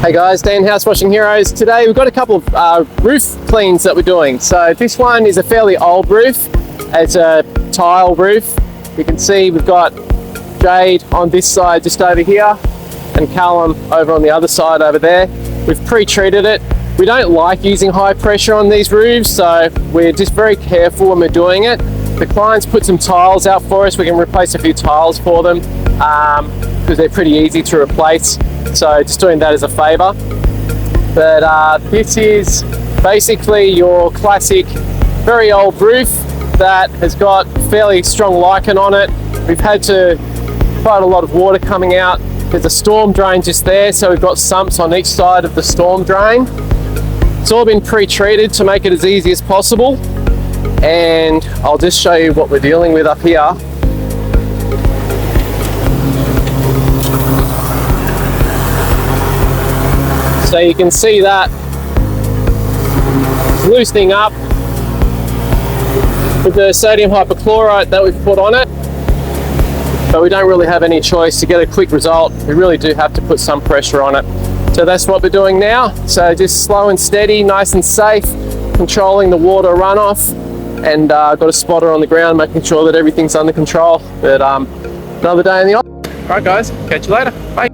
Hey guys, Dan House Washing Heroes. Today we've got a couple of roof cleans that we're doing. So this one is a fairly old roof. It's a tile roof. You can see we've got Jade on this side just over here and Callum over on the other side over there. We've pre-treated it. We don't like using high pressure on these roofs, so we're just very careful when we're doing it. The clients put some tiles out for us. We can replace a few tiles for them because they're pretty easy to replace. So just doing that as a favour. But this is basically your classic, very old roof that has got fairly strong lichen on it. We've had quite a lot of water coming out. There's a storm drain just there, so we've got sumps on each side of the storm drain. It's all been pre-treated to make it as easy as possible. And I'll just show you what we're dealing with up here. So you can see that it's loosening up with the sodium hypochlorite that we've put on it. But we don't really have any choice. To get a quick result, we really do have to put some pressure on it. So that's what we're doing now. So just slow and steady, nice and safe, controlling the water runoff, and got a spotter on the ground, making sure that everything's under control. But another day in the office. All right guys, catch you later. Bye.